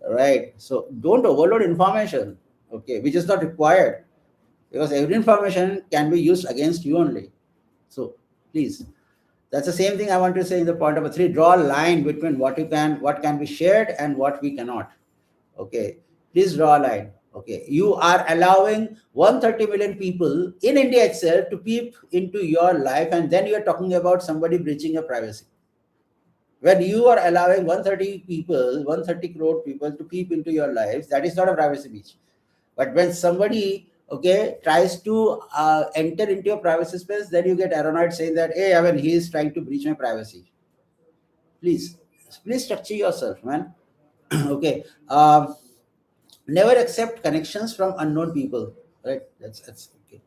right? So don't overload information, okay, which is not required, because every information can be used against you only. So please, that's the same thing I want to say in the point number three. Draw a line between what can be shared and what we cannot. Okay, please draw a line. Okay, you are allowing 130 million people in India itself to peep into your life, and then you are talking about somebody breaching your privacy. When you are allowing 130 people, 130 crore people to peep into your lives, that is not a privacy breach. But when somebody, okay, tries to enter into your privacy space, then you get paranoid saying that, hey, I mean, he is trying to breach my privacy. Please, please structure yourself, man. Okay. Never accept connections from unknown people. Right? That's okay.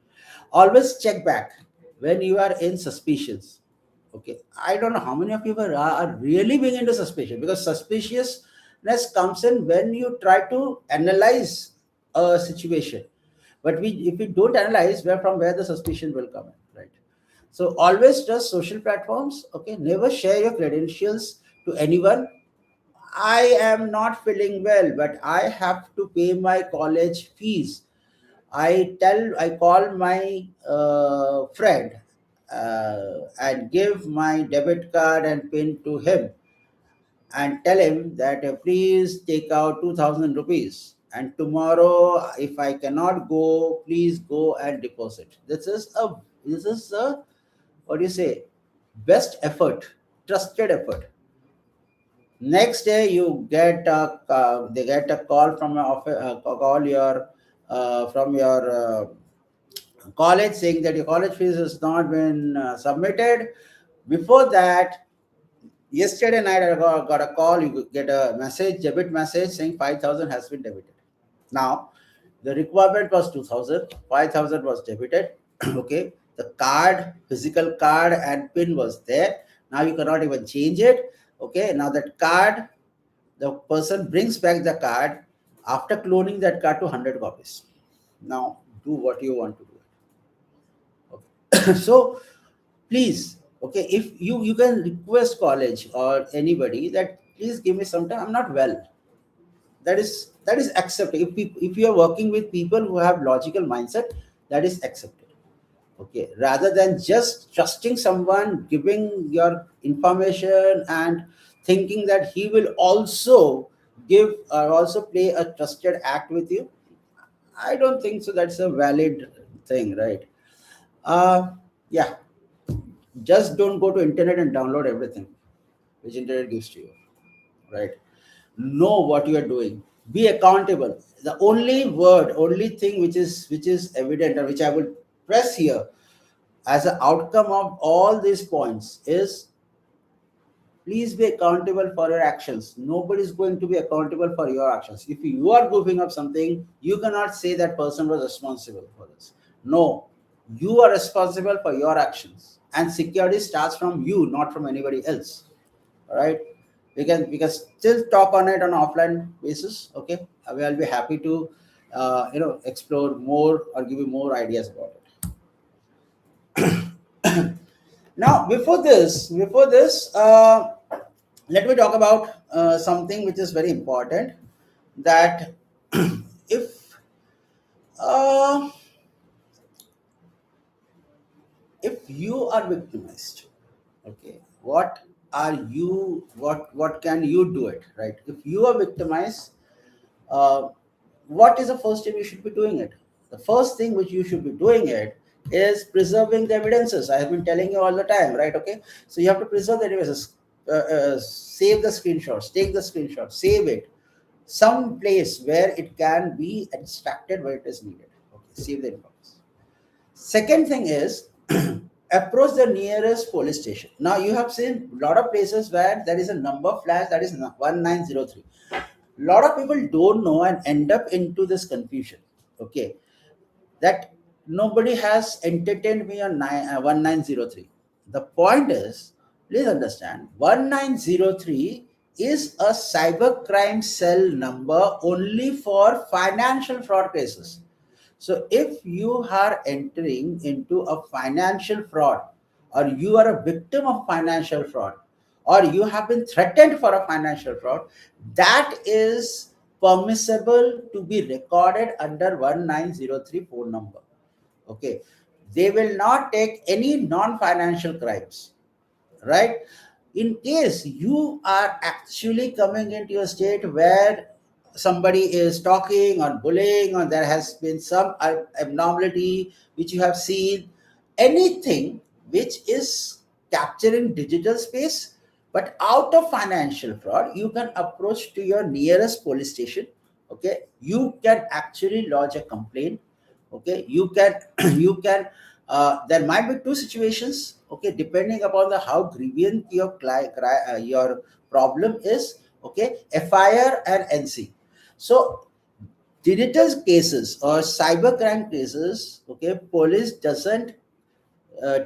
Always check back when you are in suspicions. Okay. I don't know how many of you are really being into suspicion, because suspiciousness comes in when you try to analyze a situation. But if we don't analyze, where the suspicion will come in, right? So always trust social platforms. Okay. Never share your credentials to anyone. I am not feeling well, but I have to pay my college fees. I call my friend and give my debit card and pin to him and tell him that please take out 2000 rupees. And tomorrow, if I cannot go, please go and deposit. This is a what do you say? Best effort, trusted effort. Next day, they get a call from your office, call your from your college saying that your college fees has not been submitted. Before that, yesterday night I got a call. You get a message, debit message saying 5,000 has been debited. Now, the requirement was 2,000, 5,000 was debited. Okay, the card, physical card, and pin was there. Now you cannot even change it. Okay, now that card, the person brings back the card after cloning that card to 100 copies. Now, do what you want to do. Okay. So, please, okay, if you can request college or anybody that please give me some time, I'm not well. That is accepted. If you are working with people who have logical mindset, that is accepted. Okay, rather than just trusting someone, giving your information and thinking that he will also give or also play a trusted act with you, I don't think so. That's a valid thing, right? uh yeah, just don't go to internet and download everything which internet gives to you, right? Know what you are doing, be accountable. The only word, only thing which is evident, or which I will press here as an outcome of all these points, is please be accountable for your actions. Nobody is going to be accountable for your actions. If you are goofing up something, you cannot say that person was responsible for this. No, you are responsible for your actions, and security starts from you, not from anybody else. All right, we can still talk on it on an offline basis. Okay, I'll be happy to explore more or give you more ideas about it. Now, before this, let me talk about something which is very important. That if uh, if you are victimized, okay, what can you do it, right? If you are victimized, uh, what is the first thing you should be doing it? The first thing which you should be doing it is preserving the evidences. I have been telling you all the time, right? Okay, so you have to preserve the evidences. Save the screenshots, take the screenshot, save it some place where it can be extracted where it is needed. Okay, save the information. Second thing is approach the nearest police station. Now you have seen a lot of places where there is a number flash that is 1903. Lot of people don't know and end up into this confusion. Okay, that nobody has entertained me on 1903. The point is, please understand, 1903 is a cybercrime cell number only for financial fraud cases. So if you are entering into a financial fraud, or you are a victim of financial fraud, or you have been threatened for a financial fraud, that is permissible to be recorded under 1903 phone number. Okay. They will not take any non-financial crimes, right? In case you are actually coming into a state where somebody is talking or bullying, or there has been some abnormality which you have seen, anything which is capturing digital space but out of financial fraud, you can approach to your nearest police station. Okay, you can actually lodge a complaint. Okay, you can you can there might be two situations. Okay, depending upon the how grievous your problem is. Okay, FIR and NC. So digital cases or cybercrime cases, okay, police doesn't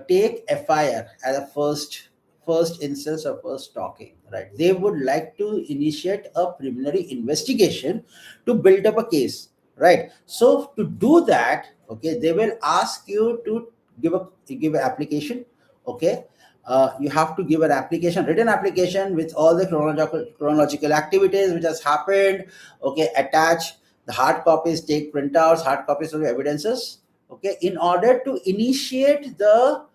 take FIR as a first instance of first talking, right? They would like to initiate a preliminary investigation to build up a case, right? So to do that, okay, they will ask you to give an application. Okay, you have to give an application, written application with all the chronological activities which has happened. Okay, attach the hard copies, take printouts, hard copies of the evidences. Okay, in order to initiate the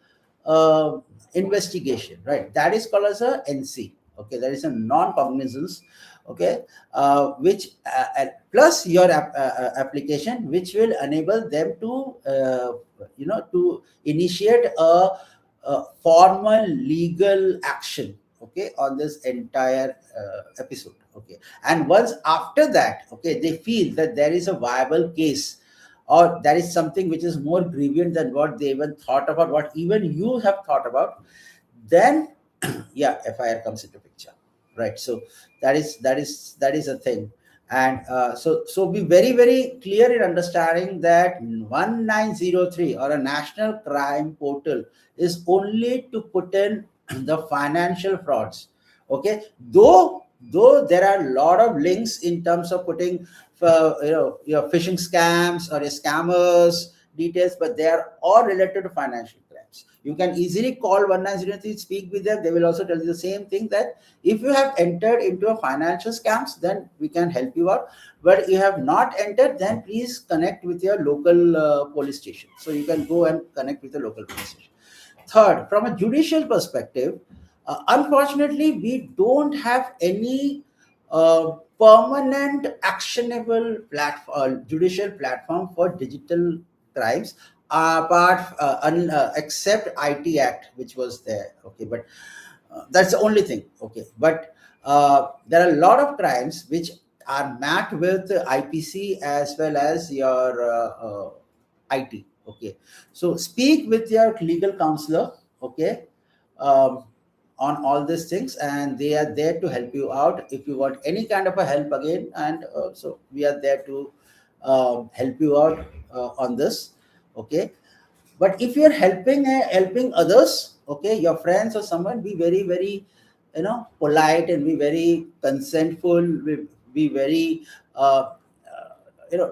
uh, investigation, right? That is called as a NC. Okay, that is a non-cognizance. Okay, which plus your application, which will enable them to to initiate a formal legal action. Okay, on this entire episode. Okay, and once after that, okay, they feel that there is a viable case, or that is something which is more grievous than what they even thought about, what even you have thought about, then yeah, FIR comes into picture, right? So that is a thing. And so be very very clear in understanding that 1903 or a national crime portal is only to put in the financial frauds. Okay, though there are a lot of links in terms of putting your phishing scams or your scammers details, but they are all related to financial crime. crimes. You can easily call 1903, speak with them. They will also tell you the same thing, that if you have entered into a financial scams, then we can help you out. But if you have not entered, then please connect with your local police station. So you can go and connect with the local police station. Third, from a judicial perspective, unfortunately, we don't have any permanent actionable judicial platform for digital crimes, except IT Act, which was there. Okay, but that's the only thing. Okay, but there are a lot of crimes which are mapped with IPC as well as your IT. Okay, so speak with your legal counselor. Okay, um, on all these things, and they are there to help you out if you want any kind of a help again. And so we are there to help you out on this. Okay, but if you're helping others, okay, your friends or someone, be very very polite, and be very consentful, be very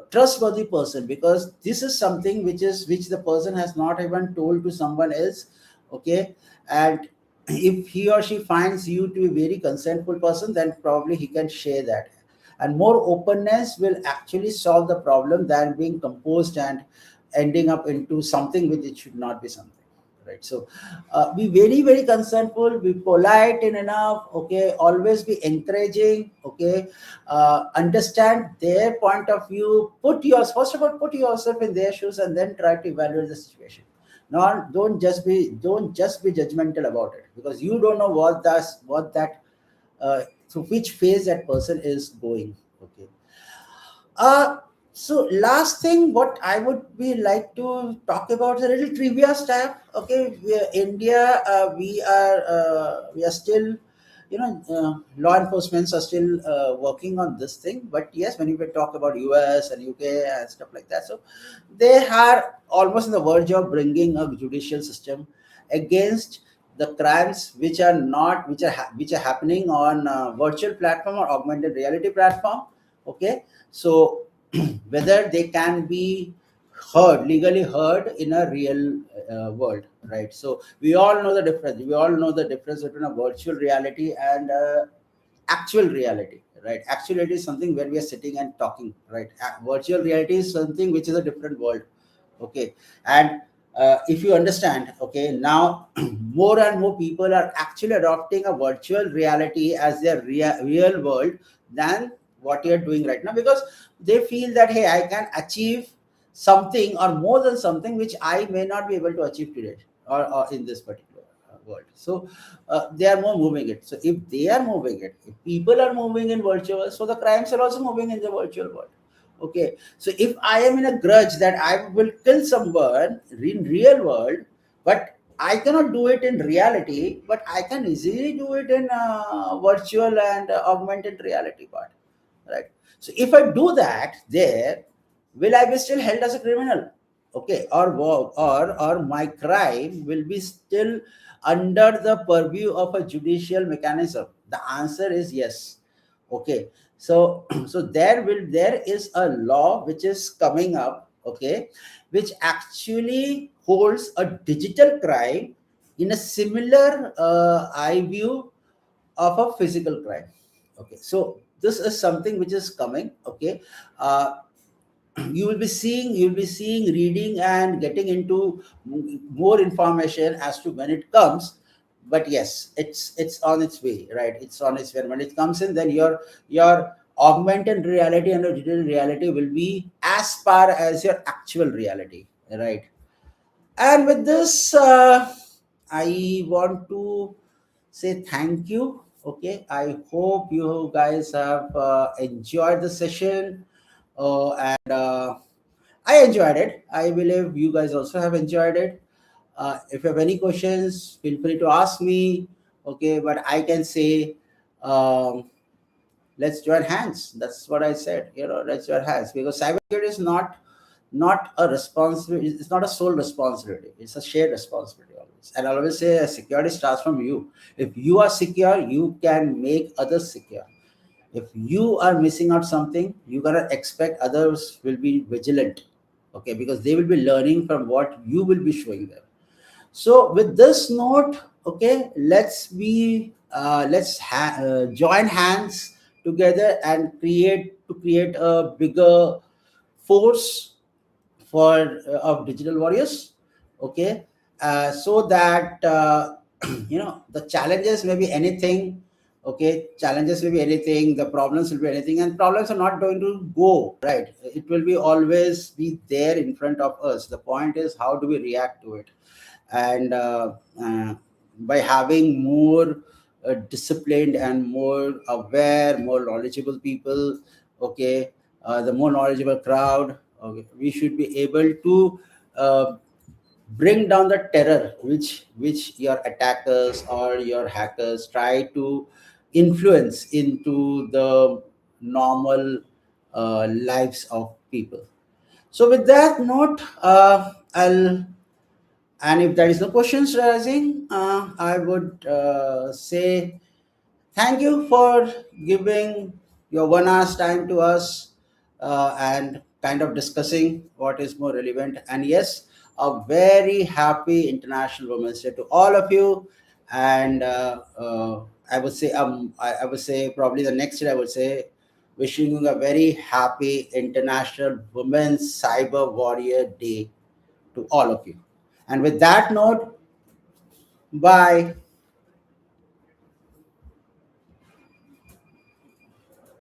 trustworthy person, because this is something which the person has not even told to someone else. Okay, and if he or she finds you to be a very consentful person, then probably he can share that. And more openness will actually solve the problem than being composed and ending up into something which it should not be something. Right. So be very very consentful, be polite in enough. Okay, always be encouraging. Okay, understand their point of view, first of all put yourself in their shoes, and then try to evaluate the situation. Not don't just be judgmental about it, because you don't know what that through which phase that person is going. Okay. uh, so last thing, what I would be like to talk about is a little trivia stuff. Okay, India, we are still, law enforcements are still working on this thing. But yes, when you talk about US and UK and stuff like that, so they are almost on the verge of bringing a judicial system against the crimes which are not which are happening on virtual platform or augmented reality platform. Okay, so whether they can be legally heard in a real world, right? So we all know the difference between a virtual reality and actual reality, right? Actual reality is something where we are sitting and talking, right? Virtual reality is something which is a different world. Okay, and if you understand, okay, now more and more people are actually adopting a virtual reality as their real world than what you're doing right now, because they feel that, hey, I can achieve something or more than something which I may not be able to achieve today, or in this particular world. So they are more moving it. So if they are moving it, if people are moving in virtual, so the crimes are also moving in the virtual world. Okay, so if I am in a grudge that I will kill someone in real world, but I cannot do it in reality, but I can easily do it in virtual and augmented reality part, right? So if I do that there, will I be still held as a criminal? Okay, or my crime will be still under the purview of a judicial mechanism? The answer is yes. Okay, so so there is a law which is coming up. Okay, which actually holds a digital crime in a similar eye view of a physical crime. Okay, so this is something which is coming. Okay, uh, you'll be seeing, reading, and getting into more information as to when it comes. But yes, it's on its way, right? It's on its way. When it comes in, then your augmented reality and your digital reality will be as far as your actual reality, right? And with this, I want to say thank you. Okay, I hope you guys have enjoyed the session, and I enjoyed it. I believe you guys also have enjoyed it. If you have any questions, feel free to ask me. Okay, but I can say, um, let's join hands. That's what I said. Let's join hands, because cybersecurity is not a responsibility. It's not a sole responsibility. It's a shared responsibility always. And I always say, security starts from you. If you are secure, you can make others secure. If you are missing out something, you gotta expect others will be vigilant. Okay, because they will be learning from what you will be showing them. So with this note, okay, join hands together and create a bigger force for of digital warriors. Okay, so that the challenges may be anything. Okay, challenges may be anything, the problems will be anything, and problems are not going to go right. It will be always be there in front of us. The point is, how do we react to it? And by having more disciplined and more aware, more knowledgeable people, okay, the more knowledgeable crowd, okay, we should be able to uh, bring down the terror which your attackers or your hackers try to influence into the normal lives of people. So with that note, I'll and if there is no questions rising, I would say thank you for giving your 1 hour's time to us and kind of discussing what is more relevant. And yes, a very happy International Women's Day to all of you. And I would say probably the next year I would say wishing you a very happy International Women's Cyber Warrior Day to all of you. And with that note, bye.